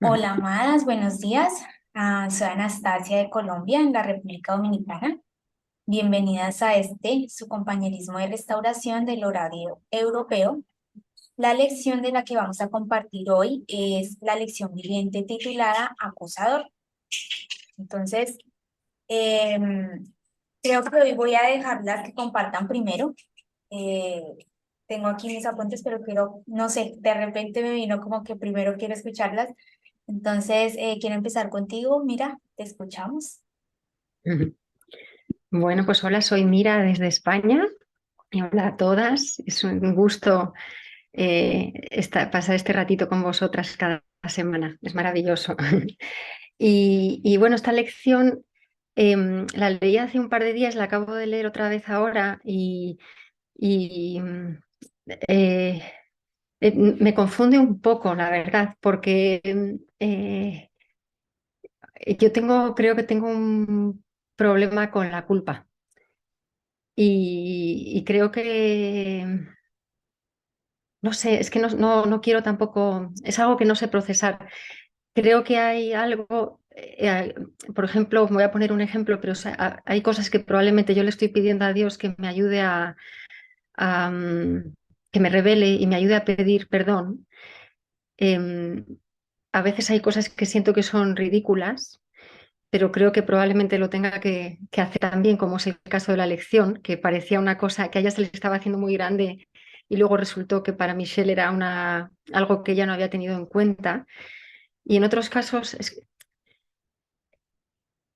Hola, amadas, buenos días. Soy Anastasia de Colombia, en la República Dominicana. Bienvenidas a su compañerismo de restauración del horario europeo. La lección de la que vamos a compartir hoy es la lección viviente titulada Acusador. Entonces, em, creo que hoy voy a dejarlas que compartan primero. Eh, Tengo aquí mis apuntes, pero quiero, no sé, de repente me vino como que primero quiero escucharlas. Entonces, quiero empezar contigo. Mira, te escuchamos. Ujú. Bueno, pues hola, soy Mira desde España y hola a todas. Es un gusto pasar este ratito con vosotras cada semana. Es maravilloso. Y bueno, esta lección la leí hace un par de días, la acabo de leer otra vez ahora y eh, me confunde un poco, la verdad, porque creo que tengo un problema con la culpa. Y creo que, no sé, es que no quiero tampoco, es algo que no sé procesar. Creo que hay algo, por ejemplo, voy a poner un ejemplo, pero o sea, hay cosas que probablemente yo le estoy pidiendo a Dios que me ayude a, que me revele y me ayude a pedir perdón. Em, a veces hay cosas que siento que son ridículas, pero creo que probablemente lo tenga que hacer también, como es el caso de la elección, que parecía una cosa que a ella se le estaba haciendo muy grande y luego resultó que para Michelle era algo que ella no había tenido en cuenta. Y en otros casos,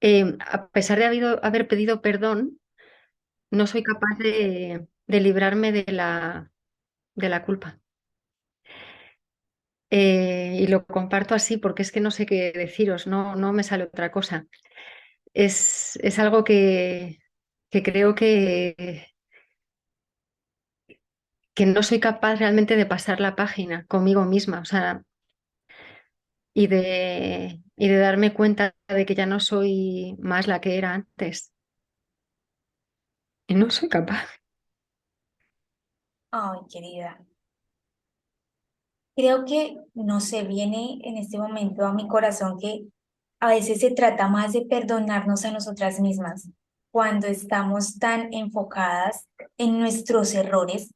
a pesar de haber pedido perdón, no soy capaz de librarme de la culpa. Y lo comparto así porque es que no sé qué deciros, no me sale otra cosa. Es algo que creo que no soy capaz realmente de pasar la página conmigo misma, o sea, y de darme cuenta de que ya no soy más la que era antes. Y no soy capaz. Ay, querida. Creo que, no sé, viene en este momento a mi corazón que a veces se trata más de perdonarnos a nosotras mismas cuando estamos tan enfocadas en nuestros errores.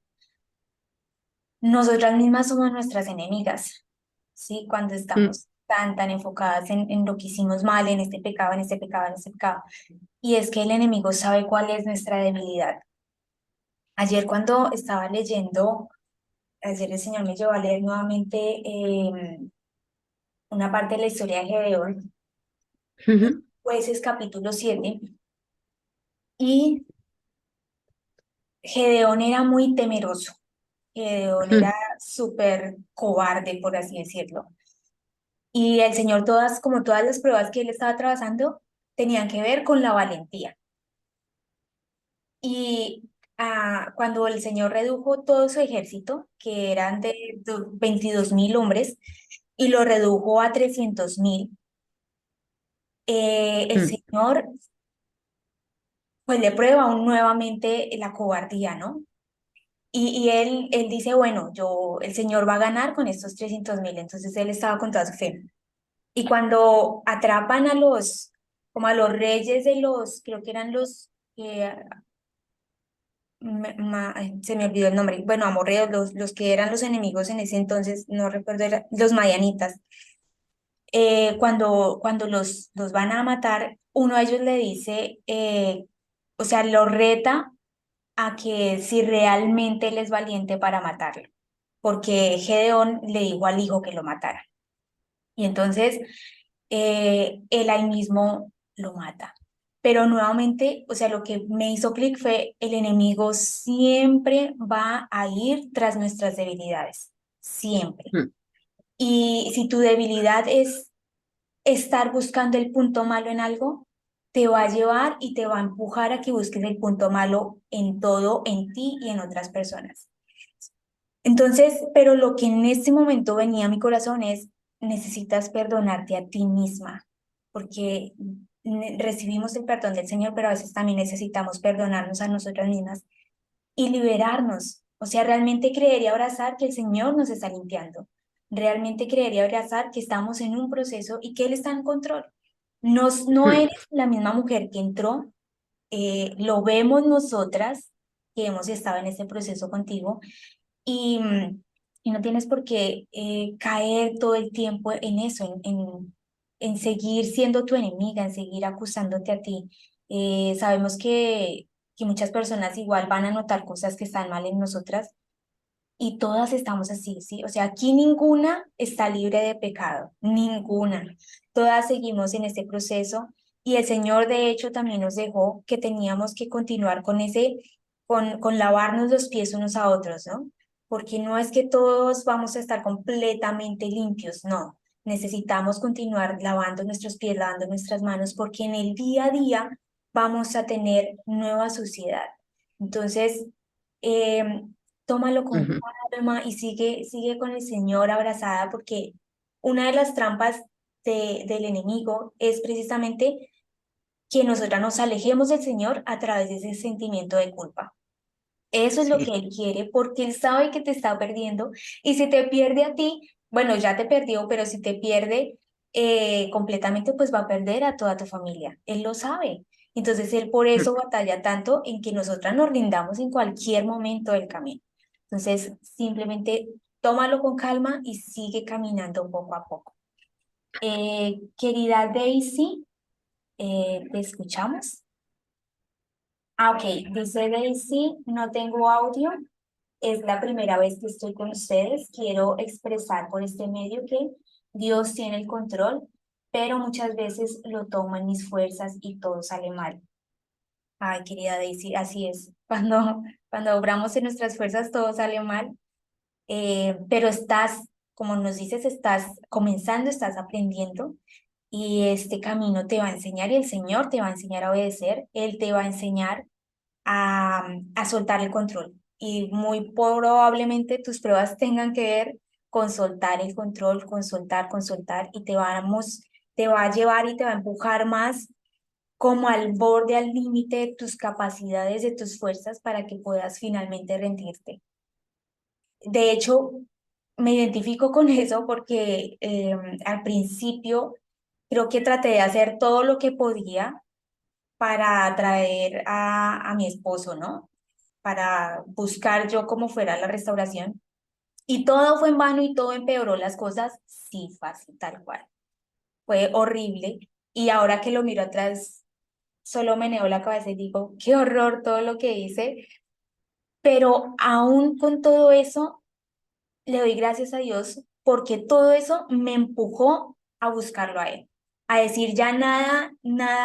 Nosotras mismas somos nuestras enemigas, ¿sí? Cuando Mm, estamos tan enfocadas en lo que hicimos mal, en este pecado, en este pecado, en este pecado. Y es que el enemigo sabe cuál es nuestra debilidad. Ayer cuando estaba leyendo, ayer el Señor me llevó a leer nuevamente una parte de la historia de Gedeón, ujú, Jueces capítulo 7, y Gedeón era muy temeroso, Gedeón era mm, súper cobarde, por así decirlo. Y el Señor, todas, como todas las pruebas que él estaba atravesando, tenían que ver con la valentía. Y cuando el Señor redujo todo su ejército, que eran de 22.000 hombres, y lo redujo a 300.000, el mm, Señor pues le prueba aún nuevamente la cobardía, ¿no? Y él dice, bueno, el Señor va a ganar con estos 300.000, entonces él estaba con toda su fe. Y cuando atrapan como a los reyes de creo que eran eh, se me olvidó el nombre, bueno, amorreos, los que eran los enemigos en ese entonces, no recuerdo, los madianitas. Cuando los van a matar, uno de ellos le dice, o sea, lo reta a que si realmente él es valiente para matarlo, porque Gedeón le dijo al hijo que lo matara. Y entonces él ahí mismo lo mata. Pero nuevamente, o sea, lo que me hizo clic fue el enemigo siempre va a ir tras nuestras debilidades, siempre. mm. Y si tu debilidad es estar buscando el punto malo en algo, te va a llevar y te va a empujar a que busques el punto malo en todo, en ti y en otras personas. Entonces, pero lo que en este momento venía a mi corazón es, necesitas perdonarte a ti misma, porque recibimos el perdón del Señor, pero a veces también necesitamos perdonarnos a nosotras mismas y liberarnos. O sea, realmente creer y abrazar que el Señor nos está limpiando. realmente creer y abrazar que estamos en un proceso y que Él está en control. No Mm, eres la misma mujer que entró, lo vemos nosotras que hemos estado en este proceso contigo y, y no tienes por qué caer todo el tiempo en eso, en seguir siendo tu enemiga, en seguir acusándote a ti. Sabemos que muchas personas igual van a notar cosas que están mal en nosotras y todas estamos así, ¿sí? O sea, aquí ninguna está libre de pecado, ninguna. Todas seguimos en este proceso y el Señor de hecho también nos dejó que teníamos que continuar con con lavarnos los pies unos a otros, ¿no? Porque no es que todos vamos a estar completamente limpios, no. Necesitamos continuar lavando nuestros pies, lavando nuestras manos, porque en el día a día vamos a tener nueva suciedad. Entonces, tómalo con ujú. calma y sigue con el Señor abrazada, porque una de las trampas del enemigo es precisamente que nosotras nos alejemos del Señor a través de ese sentimiento de culpa. Eso es lo Sí. que Él quiere, porque Él sabe que te está perdiendo y si te pierde a ti, bueno, ya te perdió, pero si te pierde completamente, pues va a perder a toda tu familia. Él lo sabe. Entonces Él por Mm. eso batalla tanto en que nosotras nos rindamos en cualquier momento del camino. Entonces, simplemente tómalo con calma y sigue caminando poco a poco. Querida Daisy, ¿te escuchamos? Ah, ok, dice Daisy, no tengo audio. Es la primera vez que estoy con ustedes. Quiero expresar por este medio que Dios tiene el control, pero muchas veces lo toman mis fuerzas y todo sale mal. Ay, querida Daisy, así es. Cuando obramos en nuestras fuerzas, todo sale mal. Pero estás, como nos dices, estás comenzando, estás aprendiendo y este camino te va a enseñar y el Señor te va a enseñar a obedecer. Él te va a enseñar a soltar el control. Y muy probablemente tus pruebas tengan que ver con soltar el control, con soltar, y te va a llevar y te va a empujar más como al borde, al límite de tus capacidades, de tus fuerzas, para que puedas finalmente rendirte. De hecho, me identifico con eso porque al principio creo que traté de hacer todo lo que podía para atraer a mi esposo, ¿no? Para buscar yo cómo fuera la restauración. Y todo fue en vano y todo empeoró las cosas. Sí, fácil, tal cual. Fue horrible. Y ahora que lo miro atrás, solo meneo la cabeza y digo, qué horror todo lo que hice. Pero aún con todo eso, le doy gracias a Dios porque todo eso me empujó a buscarlo a Él. A decir, ya nada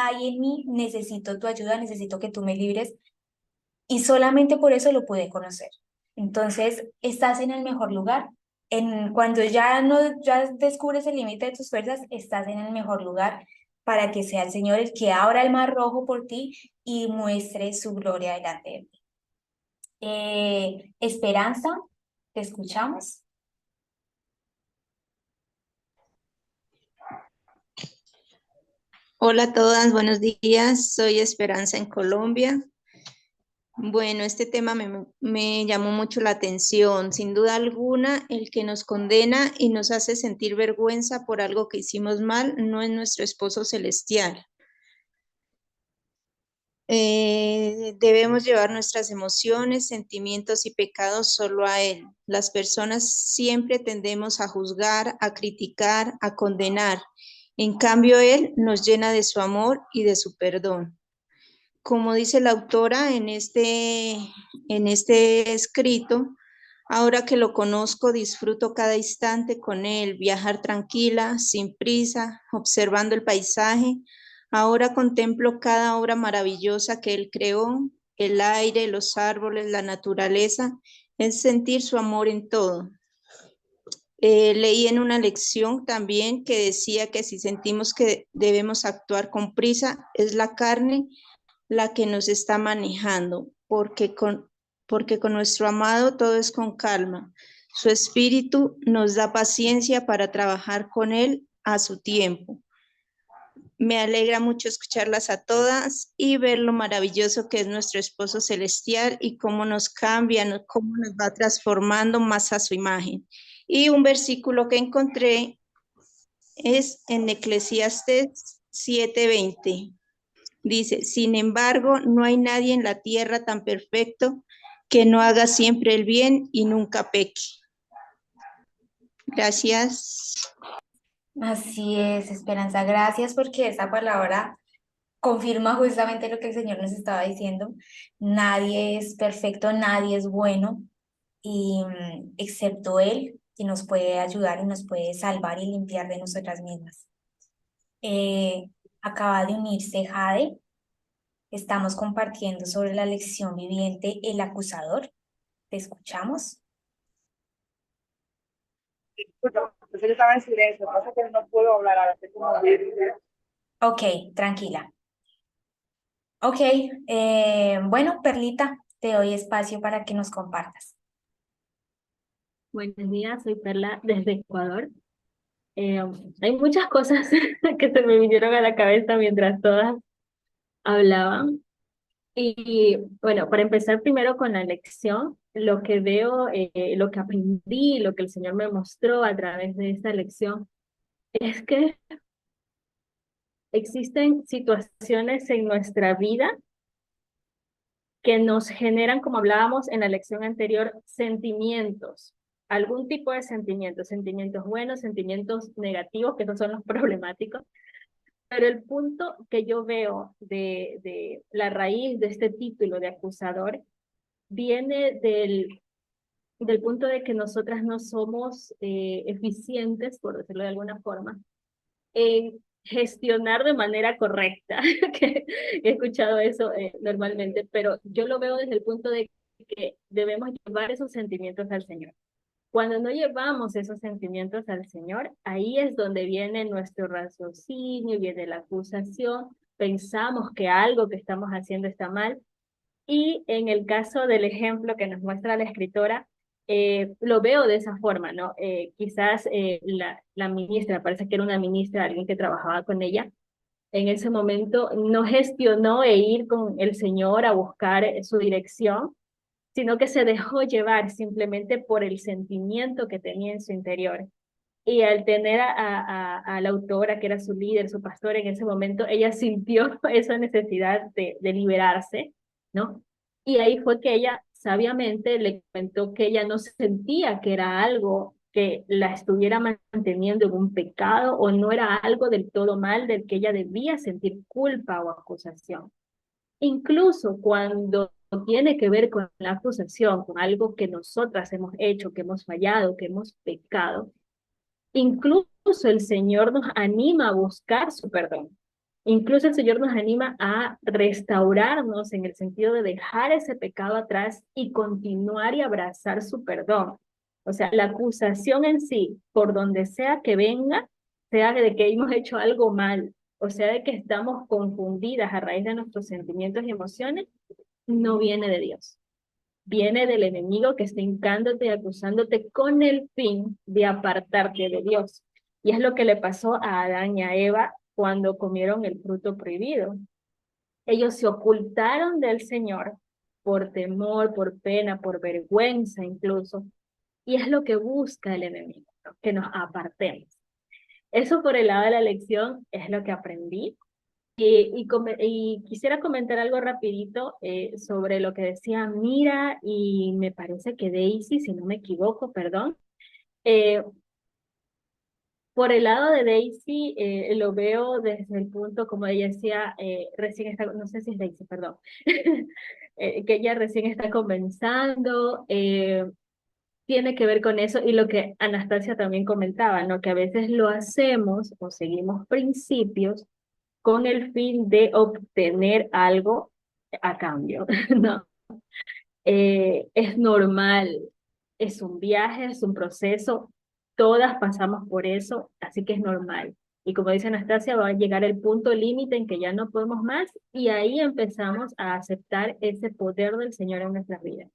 hay en mí, necesito tu ayuda, necesito que tú me libres y solamente por eso lo pude conocer. Entonces, estás en el mejor lugar. Cuando ya no ya descubres el límite de tus fuerzas, estás en el mejor lugar para que sea el Señor el que abra el mar rojo por ti y muestre su gloria delante de ti. Esperanza, te escuchamos. Hola a todas, buenos días. Soy Esperanza en Colombia. Bueno, este tema me llamó mucho la atención. Sin duda alguna, el que nos condena y nos hace sentir vergüenza por algo que hicimos mal no es nuestro esposo celestial. Debemos llevar nuestras emociones, sentimientos y pecados solo a Él. Las personas siempre tendemos a juzgar, a criticar, a condenar. En cambio, Él nos llena de su amor y de su perdón. Como dice la autora en este escrito, ahora que lo conozco, disfruto cada instante con él, viajar tranquila, sin prisa, observando el paisaje. Ahora contemplo cada obra maravillosa que él creó, el aire, los árboles, la naturaleza, es sentir su amor en todo. Leí en una lección también que decía que si sentimos que debemos actuar con prisa, es la carne la que nos está manejando, porque con nuestro amado todo es con calma. Su espíritu nos da paciencia para trabajar con él a su tiempo. Me alegra mucho escucharlas a todas y ver lo maravilloso que es nuestro esposo celestial y cómo nos cambia, cómo nos va transformando más a su imagen. Y un versículo que encontré es en Eclesiastés 7:20. Dice, sin embargo, no hay nadie en la tierra tan perfecto que no haga siempre el bien y nunca peque. Gracias. Así es, Esperanza. Gracias porque esa palabra confirma justamente lo que el Señor nos estaba diciendo. Nadie es perfecto, nadie es bueno, y excepto Él, que nos puede ayudar y nos puede salvar y limpiar de nosotras mismas. Acaba de unirse Jade. Estamos compartiendo sobre la lección viviente El acusador. ¿Te escuchamos? Disculpa, yo estaba en silencio, pasa que no puedo hablar ahora, estoy como bien. Ok, tranquila. Ok, bueno, Perlita, te doy espacio para que nos compartas. Buenos días, soy Perla desde Ecuador. Eh, Hay muchas cosas que se me vinieron a la cabeza mientras todas hablaban. Y bueno, para empezar primero con la lección, lo que veo, lo que aprendí, lo que el Señor me mostró a través de esta lección, es que existen situaciones en nuestra vida que nos generan, como hablábamos en la lección anterior, sentimientos, algún tipo de sentimientos, sentimientos buenos, sentimientos negativos, que esos son los problemáticos. Pero el punto que yo veo de la raíz de este título de acusador viene del punto de que nosotras no somos eficientes, por decirlo de alguna forma, en gestionar de manera correcta, que he escuchado eso normalmente, pero yo lo veo desde el punto de que debemos llevar esos sentimientos al Señor. Cuando no llevamos esos sentimientos al Señor, ahí es donde viene nuestro raciocinio, viene la acusación, pensamos que algo que estamos haciendo está mal, y en el caso del ejemplo que nos muestra la escritora, lo veo de esa forma, ¿no? Quizás la ministra, parece que era una ministra, alguien que trabajaba con ella, en ese momento no gestionó ir con el Señor a buscar su dirección, sino que se dejó llevar simplemente por el sentimiento que tenía en su interior. Y al tener a la autora, que era su líder, su pastor en ese momento, ella sintió esa necesidad de liberarse, ¿no? Y ahí fue que ella sabiamente le comentó que ella no sentía que era algo que la estuviera manteniendo en un pecado o no era algo del todo mal del que ella debía sentir culpa o acusación. Incluso cuando tiene que ver con la acusación, con algo que nosotras hemos hecho, que hemos fallado, que hemos pecado, incluso el Señor nos anima a buscar su perdón. Incluso el Señor nos anima a restaurarnos en el sentido de dejar ese pecado atrás y continuar y abrazar su perdón. O sea, la acusación en sí, por donde sea que venga, sea de que hemos hecho algo mal, o sea de que estamos confundidas a raíz de nuestros sentimientos y emociones, no viene de Dios. Viene del enemigo que está hincándote y acusándote con el fin de apartarte de Dios. Y es lo que le pasó a Adán y a Eva cuando comieron el fruto prohibido. Ellos se ocultaron del Señor por temor, por pena, por vergüenza incluso. Y es lo que busca el enemigo, ¿no? Que nos apartemos. Eso por el lado de la lección es lo que aprendí. Y quisiera comentar algo rapidito sobre lo que decía Mira y me parece que Daisy, si no me equivoco, perdón. Eh, por el lado de Daisy, lo veo desde el punto, como ella decía, recién está, no sé si es Daisy, perdón, que ella recién está comenzando, tiene que ver con eso y lo que Anastasia también comentaba, ¿no? Que a veces lo hacemos o seguimos principios con el fin de obtener algo a cambio, ¿no? Es normal, es un viaje, es un proceso, todas pasamos por eso, así que es normal. Y como dice Anastasia, va a llegar el punto límite en que ya no podemos más y ahí empezamos a aceptar ese poder del Señor en nuestras vidas.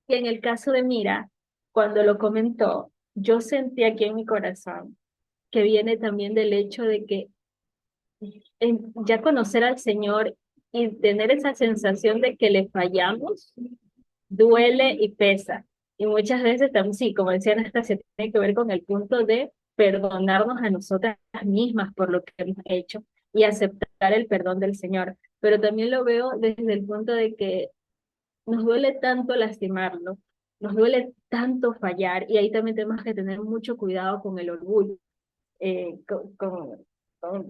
Y en el caso de Mira, cuando lo comentó, yo sentí aquí en mi corazón que viene también del hecho de que ya conocer al Señor y tener esa sensación de que le fallamos, duele y pesa. Y muchas veces también, sí, como decía Anastasia, tiene que ver con el punto de perdonarnos a nosotras mismas por lo que hemos hecho y aceptar el perdón del Señor. Pero también lo veo desde el punto de que nos duele tanto lastimarlo, nos duele tanto fallar, y ahí también tenemos que tener mucho cuidado con el orgullo,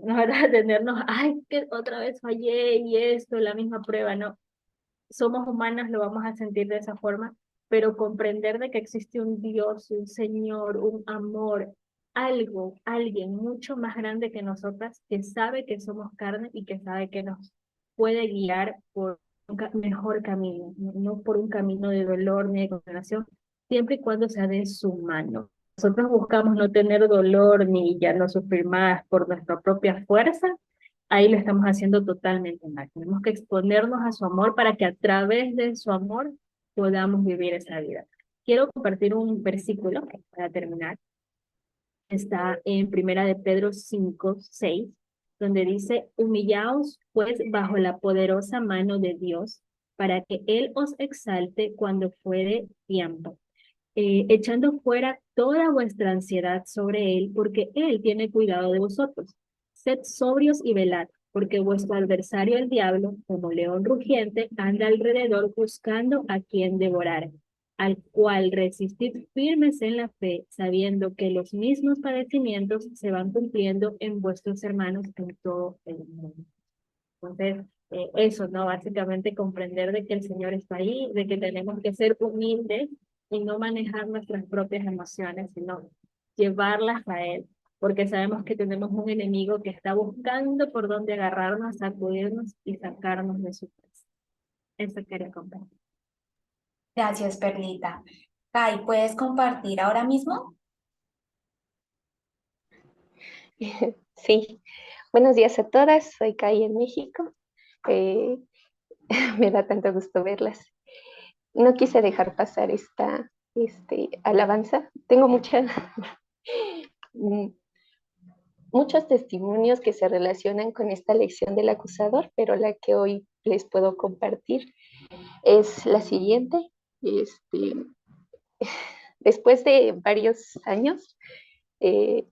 no era tenernos, ay, que otra vez fallé y esto, la misma prueba, no. Somos humanas, lo vamos a sentir de esa forma, pero comprender de que existe un Dios, un Señor, un amor, algo, alguien mucho más grande que nosotras, que sabe que somos carne y que sabe que nos puede guiar por un mejor camino, no por un camino de dolor ni de condenación, siempre y cuando sea de su mano. Nosotros buscamos no tener dolor ni ya no sufrir más por nuestra propia fuerza, ahí lo estamos haciendo totalmente mal. Tenemos que exponernos a su amor para que a través de su amor podamos vivir esa vida. Quiero compartir un versículo para terminar. Está en Primera de Pedro 5:6, donde dice: humillaos pues bajo la poderosa mano de Dios, para que Él os exalte cuando fuere tiempo, echando fuera toda vuestra ansiedad sobre Él, porque Él tiene cuidado de vosotros. Sed sobrios y velad, porque vuestro adversario el diablo, como león rugiente, anda alrededor buscando a quien devorar, al cual resistid firmes en la fe, sabiendo que los mismos padecimientos se van cumpliendo en vuestros hermanos en todo el mundo. Entonces, eso, ¿no? Básicamente comprender de que el Señor está ahí, de que tenemos que ser humildes y no manejar nuestras propias emociones, sino llevarlas a Él, porque sabemos que tenemos un enemigo que está buscando por dónde agarrarnos, sacudirnos y sacarnos de su casa. Eso quería compartir. Gracias, Perlita. Kai, ¿puedes compartir ahora mismo? Sí, buenos días a todas. Soy Kai en México. Eh, Me da tanto gusto verlas. No quise dejar pasar esta alabanza. Tengo mm, muchos testimonios que se relacionan con esta lección del acusador, pero la que hoy les puedo compartir es la siguiente. Este, Después de varios años, eh,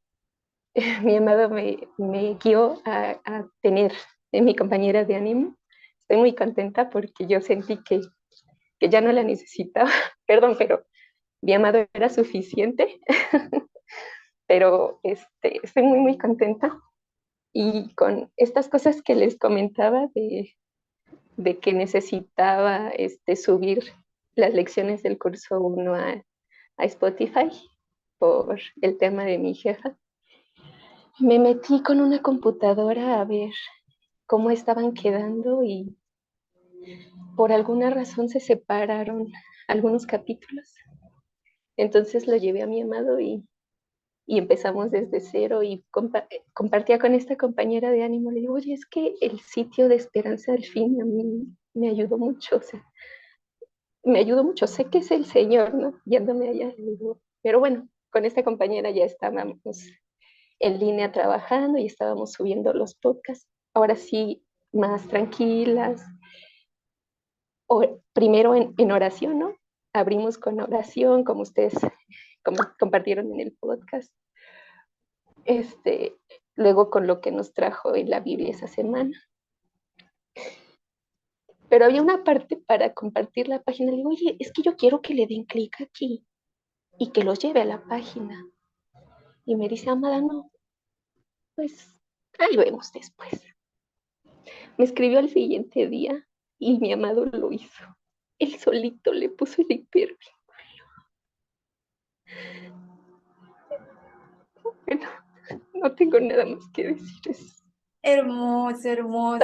mi amado me guió a tener en mi compañera de ánimo. Estoy muy contenta porque yo sentí que ya no la necesitaba. Perdón, pero mi amado era suficiente. Pero estoy muy, muy contenta. Y con estas cosas que les comentaba de que necesitaba subir las lecciones del curso 1 a Spotify por el tema de mi jefa, me metí con una computadora a ver cómo estaban quedando y por alguna razón se separaron algunos capítulos. Entonces lo llevé a mi amado y empezamos desde cero y compartía con esta compañera de ánimo. Le digo, oye, es que el sitio de Esperanza del Fin a mí me ayudó mucho, o sea, me ayudó mucho, sé que es el Señor, ¿no? Yéndome allá, le digo, pero bueno, con esta compañera ya estábamos en línea trabajando y estábamos subiendo los podcasts, ahora sí, más tranquilas, primero en oración, ¿no? Abrimos con oración, como ustedes compartieron en el podcast. Luego con lo que nos trajo en la Biblia esa semana. Pero había una parte para compartir la página. Le digo, oye, es que yo quiero que le den clic aquí y que los lleve a la página. Y me dice, Amada, no, pues ahí vemos después. Me escribió al siguiente día y mi amado lo hizo. Él solito le puso el hipervínculo. Bueno, no tengo nada más que decir. Hermoso, hermoso.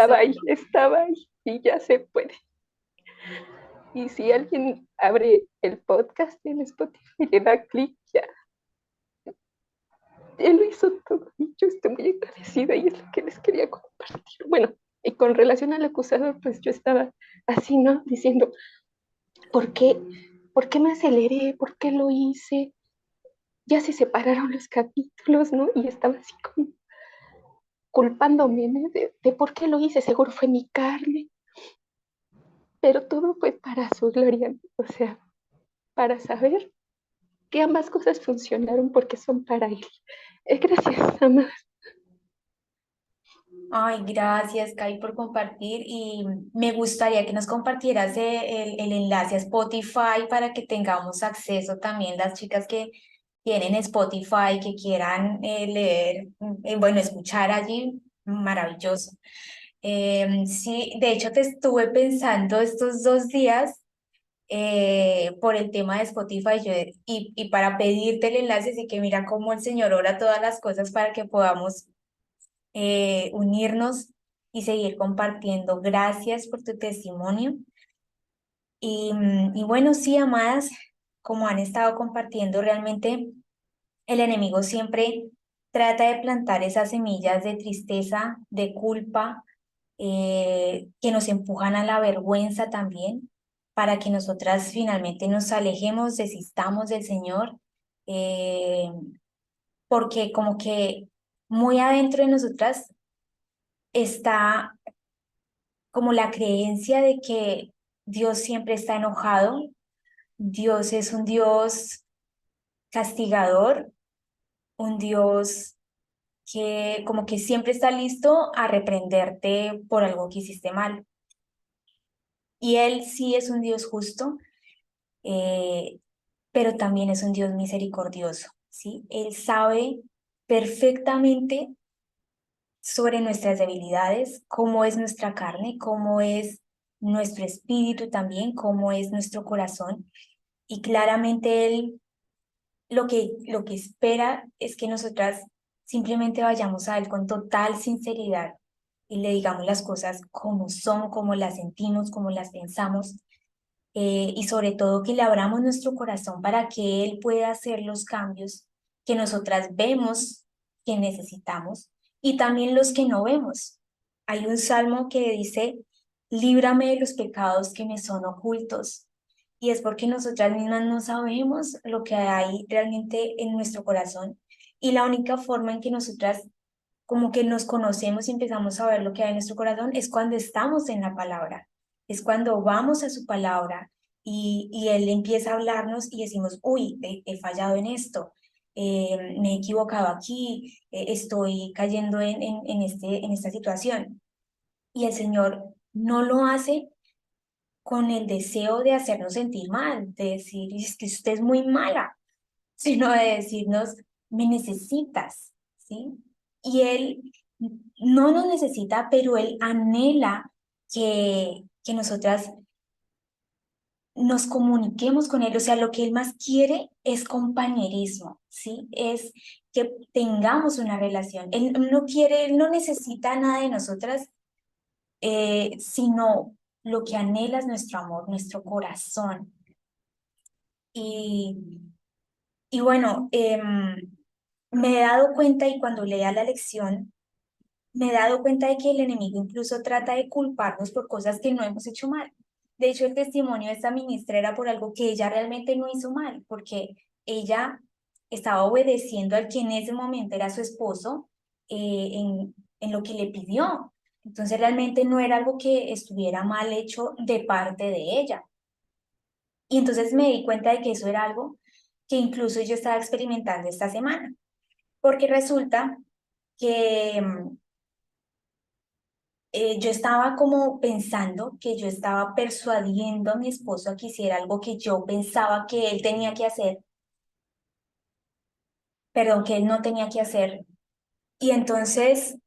Estaba ahí y ya se puede. Y si alguien abre el podcast en Spotify y le da clic, ya. Él lo hizo todo y yo estoy muy agradecida y es lo que les quería compartir. Bueno, y con relación al acusador, pues yo estaba así, ¿no? Diciendo, ¿por qué? ¿Por qué me aceleré? ¿Por qué lo hice? Ya se separaron los capítulos, ¿no? Y estaba así como culpándome, ¿no? de por qué lo hice, seguro fue mi carne. Pero todo fue para su gloria, o sea, para saber que ambas cosas funcionaron porque son para él. Gracias, amadas. Ay, gracias, Kai, por compartir y me gustaría que nos compartieras el enlace a Spotify para que tengamos acceso también las chicas que tienen Spotify, que quieran leer, bueno, escuchar allí, maravilloso. Sí, de hecho te estuve pensando estos 2 días por el tema de Spotify y para pedirte el enlace, así que mira cómo el Señor ora todas las cosas para que podamos unirnos y seguir compartiendo. Gracias por tu testimonio. Y bueno, sí, amadas, como han estado compartiendo, realmente el enemigo siempre trata de plantar esas semillas de tristeza, de culpa, que nos empujan a la vergüenza también, para que nosotras finalmente nos alejemos, desistamos del Señor, porque como que muy adentro de nosotras está como la creencia de que Dios siempre está enojado, Dios es un Dios castigador, un Dios que como que siempre está listo a reprenderte por algo que hiciste mal. Y Él sí es un Dios justo, eh, pero también es un Dios misericordioso, ¿sí? Él sabe perfectamente sobre nuestras debilidades, cómo es nuestra carne, cómo es nuestro espíritu también, cómo es nuestro corazón. Y claramente Él lo que espera es que nosotras simplemente vayamos a Él con total sinceridad y le digamos las cosas como son, como las sentimos, como las pensamos, y sobre todo que le abramos nuestro corazón para que Él pueda hacer los cambios que nosotras vemos que necesitamos y también los que no vemos. Hay un salmo que dice, líbrame de los pecados que me son ocultos. Y es porque nosotras mismas no sabemos lo que hay realmente en nuestro corazón. Y la única forma en que nosotras como que nos conocemos y empezamos a ver lo que hay en nuestro corazón es cuando estamos en la palabra, es cuando vamos a su palabra y Él empieza a hablarnos y decimos, uy, he fallado en esto, me he equivocado aquí, estoy cayendo en esta situación. Y el Señor no lo hace con el deseo de hacernos sentir mal, de decir, es que usted es muy mala, sino de decirnos, me necesitas, ¿sí? Y Él no nos necesita, pero Él anhela que nosotras nos comuniquemos con Él. O sea, lo que Él más quiere es compañerismo, ¿sí? Es que tengamos una relación. Él no quiere, Él no necesita nada de nosotras, sino lo que anhela es nuestro amor, nuestro corazón. Y, y bueno, me he dado cuenta y cuando lea la lección, me he dado cuenta de que el enemigo incluso trata de culparnos por cosas que no hemos hecho mal. De hecho, el testimonio de esta ministra era por algo que ella realmente no hizo mal, porque ella estaba obedeciendo al que en ese momento era su esposo, en lo que le pidió. Entonces realmente no era algo que estuviera mal hecho de parte de ella. Y entonces me di cuenta de que eso era algo que incluso yo estaba experimentando esta semana, porque resulta que yo estaba como pensando que yo estaba persuadiendo a mi esposo a que hiciera algo que yo pensaba que él tenía que hacer, perdón, que él no tenía que hacer. Y entonces,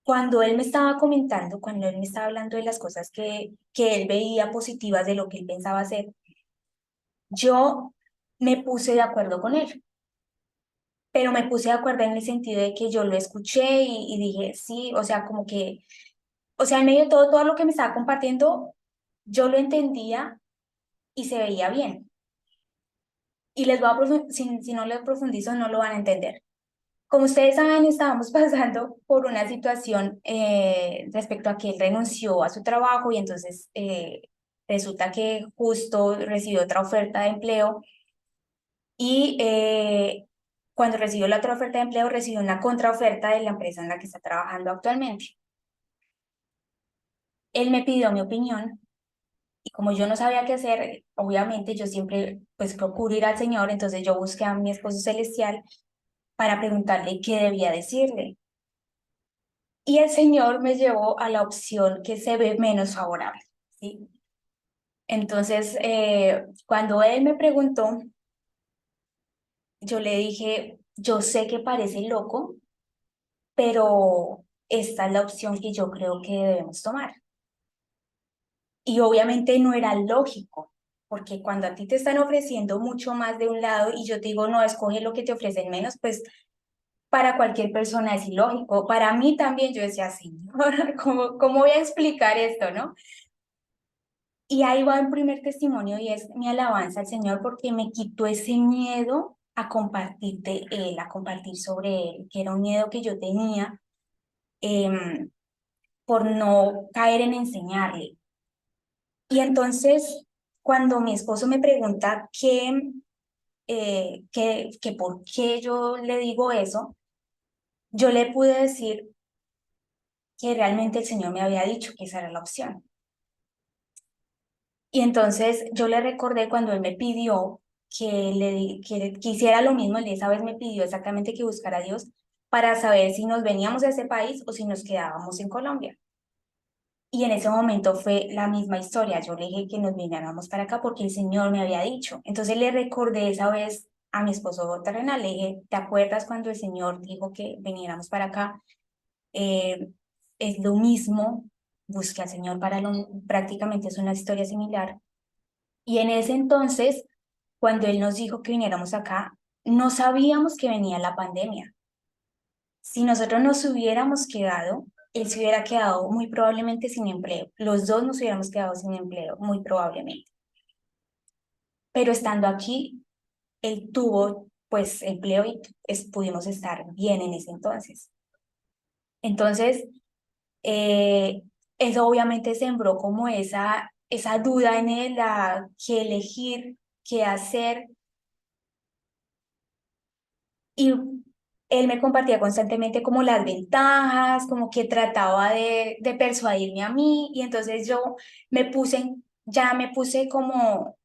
cuando él me estaba comentando, cuando él me estaba hablando de las cosas que él veía positivas de lo que él pensaba hacer, yo me puse de acuerdo con él. Pero me puse de acuerdo en el sentido de que yo lo escuché y dije, sí, o sea, como que, o sea, en medio de todo lo que me estaba compartiendo, yo lo entendía y se veía bien. Y les voy a si no les profundizo, no lo van a entender. Como ustedes saben, estábamos pasando por una situación respecto a que él renunció a su trabajo y entonces resulta que justo recibió otra oferta de empleo y cuando recibió la otra oferta de empleo, recibió una contraoferta de la empresa en la que está trabajando actualmente. Él me pidió mi opinión como yo no sabía qué hacer, obviamente yo siempre pues procuro ir al Señor, entonces yo busqué a mi esposo celestial para preguntarle qué debía decirle. Y el Señor me llevó a la opción que se ve menos favorable, ¿sí? Entonces, cuando Él me preguntó, yo le dije, yo sé que parece loco, pero esta es la opción que yo creo que debemos tomar. Y obviamente no era lógico, porque cuando a ti te están ofreciendo mucho más de un lado y yo te digo, no, escoge lo que te ofrecen menos, pues para cualquier persona es ilógico. Para mí también yo decía, Señor, ¿cómo voy a explicar esto, no? Y ahí va el primer testimonio y es mi alabanza al Señor porque me quitó ese miedo a compartir de Él, a compartir sobre Él, que era un miedo que yo tenía por no caer en enseñarle. Y entonces, cuando mi esposo me pregunta que por qué yo le digo eso, yo le pude decir que realmente el Señor me había dicho que esa era la opción. Y entonces yo le recordé cuando él me pidió que hiciera lo mismo, él esa vez me pidió exactamente que buscara a Dios para saber si nos veníamos a ese país o si nos quedábamos en Colombia. Y en ese momento fue la misma historia. Yo le dije que nos viniéramos para acá porque el Señor me había dicho. Entonces le recordé esa vez a mi esposo terrenal. Le dije, ¿te acuerdas cuando el Señor dijo que viniéramos para acá? Eh, es lo mismo. Busqué al Señor para prácticamente es una historia similar. Y en ese entonces, cuando Él nos dijo que viniéramos acá, no sabíamos que venía la pandemia. Si nosotros nos hubiéramos quedado, él se hubiera quedado muy probablemente sin empleo. Los dos nos hubiéramos quedado sin empleo, muy probablemente. Pero estando aquí, él tuvo pues empleo y pudimos estar bien en ese entonces. Entonces, eh, eso obviamente sembró como esa duda en él, qué elegir, qué hacer. Y él me compartía constantemente como las ventajas, como que trataba de persuadirme a mí, y entonces yo ya me puse como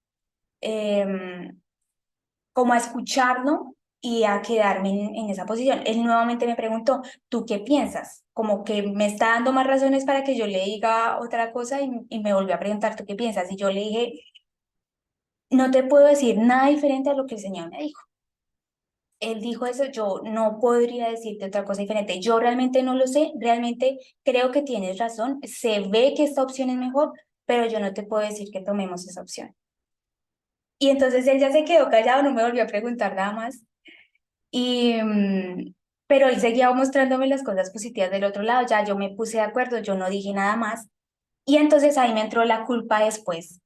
a escucharlo y a quedarme en esa posición. Él nuevamente me preguntó, ¿tú qué piensas? Como que me está dando más razones para que yo le diga otra cosa y me volvió a preguntar, ¿tú qué piensas? Y yo le dije, no te puedo decir nada diferente a lo que el Señor me dijo. Él dijo eso, yo no podría decirte otra cosa diferente. Yo realmente no lo sé, realmente creo que tienes razón, se ve que esta opción es mejor, pero yo no te puedo decir que tomemos esa opción. Y entonces él ya se quedó callado, no me volvió a preguntar nada más. Y, pero él seguía mostrándome las cosas positivas del otro lado, ya yo me puse de acuerdo, yo no dije nada más. Y entonces ahí me entró la culpa después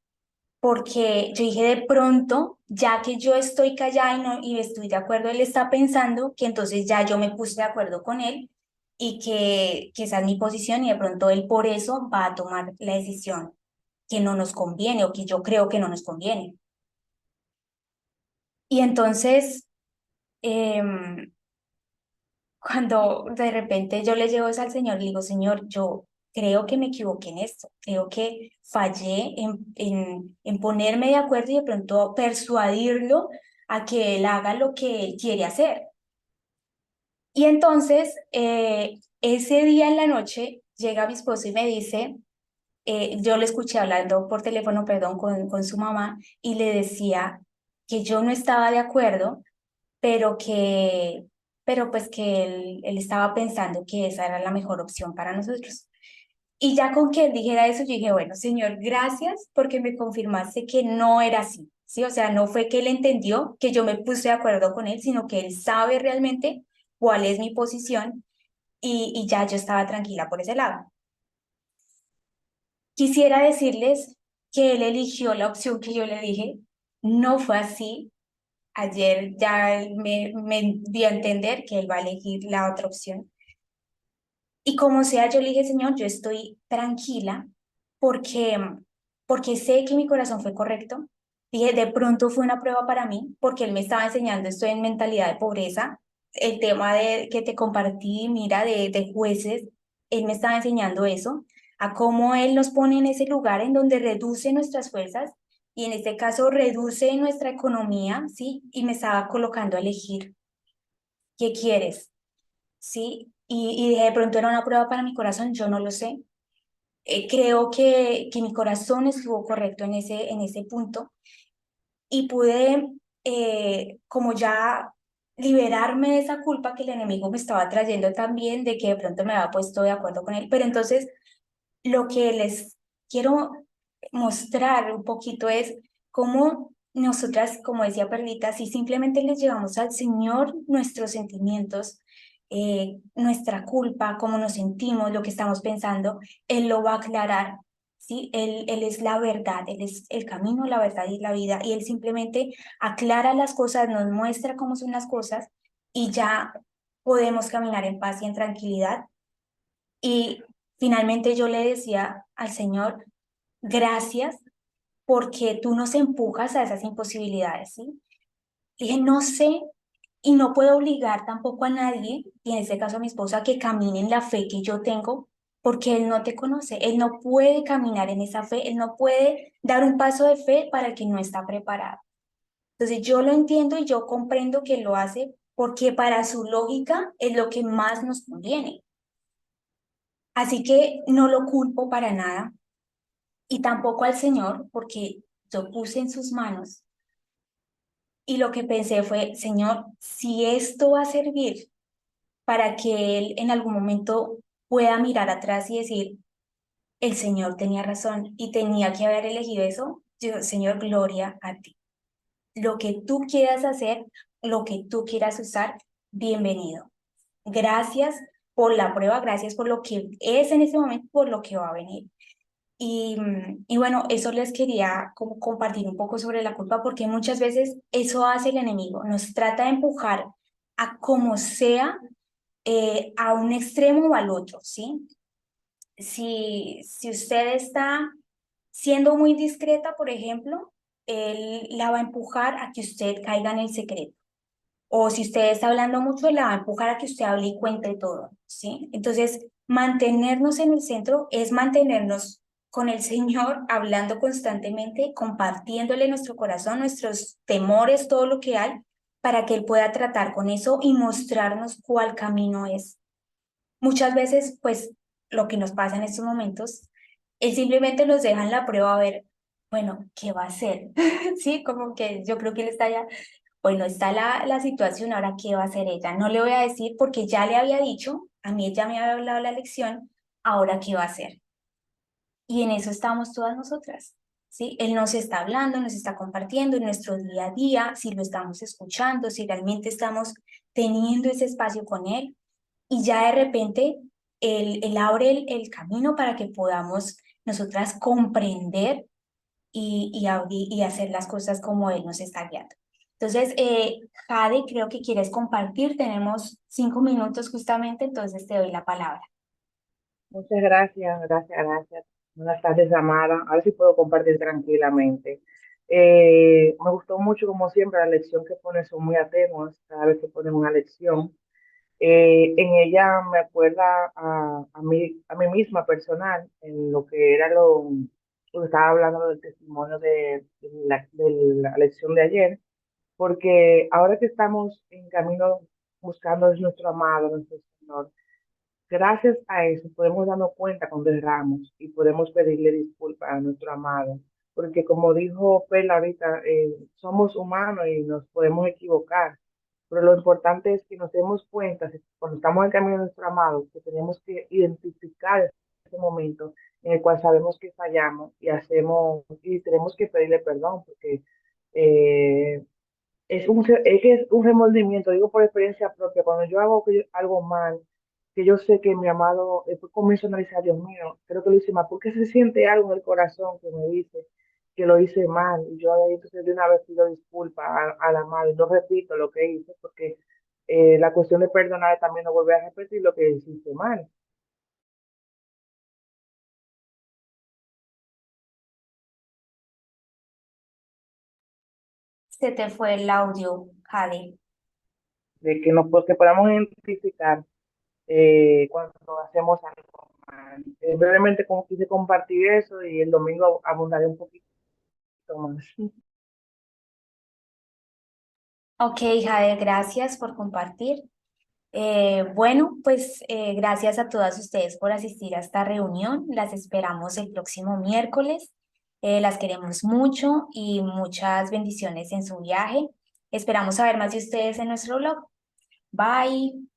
porque yo dije de pronto, ya que yo estoy callada y estoy de acuerdo, él está pensando que entonces ya yo me puse de acuerdo con él y que esa es mi posición y de pronto él por eso va a tomar la decisión que no nos conviene o que yo creo que no nos conviene. Y entonces, em, cuando de repente yo le llevo eso al Señor, le digo, Señor, yo creo que me equivoqué en esto, creo que fallé en ponerme de acuerdo y de pronto persuadirlo a que él haga lo que él quiere hacer. Y entonces, ese día en la noche, llega mi esposo y me dice, yo le escuché hablando por teléfono, perdón, con su mamá y le decía que yo no estaba de acuerdo pero pues que él estaba pensando que esa era la mejor opción para nosotros. Y ya con que él dijera eso, yo dije, bueno, Señor, gracias porque me confirmaste que no era así, ¿sí? O sea, no fue que él entendió que yo me puse de acuerdo con él, sino que él sabe realmente cuál es mi posición y ya yo estaba tranquila por ese lado. Quisiera decirles que él eligió la opción que yo le dije, no fue así. Ayer ya él me dio a entender que él va a elegir la otra opción. Y como sea, yo le dije, Señor, yo estoy tranquila porque, porque sé que mi corazón fue correcto. Dije, de pronto fue una prueba para mí porque él me estaba enseñando, estoy en mentalidad de pobreza, el tema de que te compartí, mira, de jueces, él me estaba enseñando eso. a cómo Él nos pone en ese lugar en donde reduce nuestras fuerzas y en este caso reduce nuestra economía, ¿sí? Y me estaba colocando a elegir, ¿qué quieres? ¿Sí? Y de pronto era una prueba para mi corazón, yo no lo sé. Creo que mi corazón estuvo correcto en ese punto y pude como ya liberarme de esa culpa que el enemigo me estaba trayendo también, de que de pronto me había puesto de acuerdo con él. Pero entonces lo que les quiero mostrar un poquito es cómo nosotras, como decía Perlita, si simplemente les llevamos al Señor nuestros sentimientos, nuestra culpa, cómo nos sentimos, lo que estamos pensando, Él lo va a aclarar, ¿sí? Él es la verdad, Él es el camino, la verdad y la vida, y Él simplemente aclara las cosas, nos muestra cómo son las cosas, y ya podemos caminar en paz y en tranquilidad. Y finalmente yo le decía al Señor, gracias porque tú nos empujas a esas imposibilidades, ¿sí? Dije, no sé y no puedo obligar tampoco a nadie, y en este caso a mi esposa, que camine en la fe que yo tengo, porque él no te conoce, él no puede caminar en esa fe, él no puede dar un paso de fe para el que no está preparado. Entonces yo lo entiendo y yo comprendo que lo hace porque para su lógica es lo que más nos conviene. Así que no lo culpo para nada y tampoco al Señor porque yo puse en sus manos y lo que pensé fue, Señor, si esto va a servir para que Él en algún momento pueda mirar atrás y decir, el Señor tenía razón y tenía que haber elegido eso, yo, Señor, gloria a ti. Lo que tú quieras hacer, lo que tú quieras usar, bienvenido. Gracias por la prueba, gracias por lo que es en este momento, por lo que va a venir. Y bueno, eso les quería como compartir un poco sobre la culpa, porque muchas veces eso hace el enemigo, nos trata de empujar a como sea, a un extremo o al otro, ¿sí? Si usted está siendo muy discreta, por ejemplo, él la va a empujar a que usted caiga en el secreto. O si usted está hablando mucho, la va a empujar a que usted hable y cuente todo, ¿sí? Entonces, mantenernos en el centro es mantenernos con el Señor, hablando constantemente, compartiéndole nuestro corazón, nuestros temores, todo lo que hay, para que Él pueda tratar con eso y mostrarnos cuál camino es. Muchas veces, pues, lo que nos pasa en estos momentos, Él simplemente nos deja en la prueba a ver, bueno, ¿qué va a hacer? Sí, como que yo creo que Él está ya bueno, está la situación, ahora qué va a hacer ella. No le voy a decir porque ya le había dicho, a mí ella me había hablado la lección, ahora qué va a hacer. Y en eso estamos todas nosotras, ¿sí? Él nos está hablando, nos está compartiendo en nuestro día a día, si lo estamos escuchando, si realmente estamos teniendo ese espacio con él. Y ya de repente él abre el camino para que podamos nosotras comprender y hacer las cosas como él nos está guiando. Entonces, Jade, creo que quieres compartir. Tenemos 5 minutos justamente, entonces te doy la palabra. Muchas gracias, gracias. Buenas tardes, Amara. A ver si puedo compartir tranquilamente. Me gustó mucho, como siempre, la lección que pones, son muy atenuas cada vez que ponen una lección. En ella me acuerda a mí misma personal, en lo que era lo que estaba hablando del testimonio de la lección de ayer, porque ahora que estamos en camino buscando a nuestro amado, nuestro Señor, gracias a eso podemos darnos cuenta cuando erramos y podemos pedirle disculpas a nuestro amado, porque como dijo Pela ahorita, somos humanos y nos podemos equivocar, pero lo importante es que nos demos cuenta cuando estamos en camino de nuestro amado, que tenemos que identificar ese momento en el cual sabemos que fallamos y tenemos que pedirle perdón, porque eh, es que es un remordimiento, digo por experiencia propia, cuando yo hago algo mal, que yo sé que mi amado, después comienzo a analizar, Dios mío, creo que lo hice mal, porque se siente algo en el corazón que me dice que lo hice mal, y yo ahí entonces de una vez pido disculpas al amado, y no repito lo que hice, porque la cuestión de perdonar también no volver a repetir lo que hiciste mal. Se te fue el audio, Jade. De que, que podamos identificar cuando hacemos algo. Brevemente como quise compartir eso y el domingo abundaré un poquito más. Ok, Jade, gracias por compartir. Bueno, pues gracias a todas ustedes por asistir a esta reunión. Las esperamos el próximo miércoles. Las queremos mucho y muchas bendiciones en su viaje. Esperamos saber más de ustedes en nuestro blog. Bye.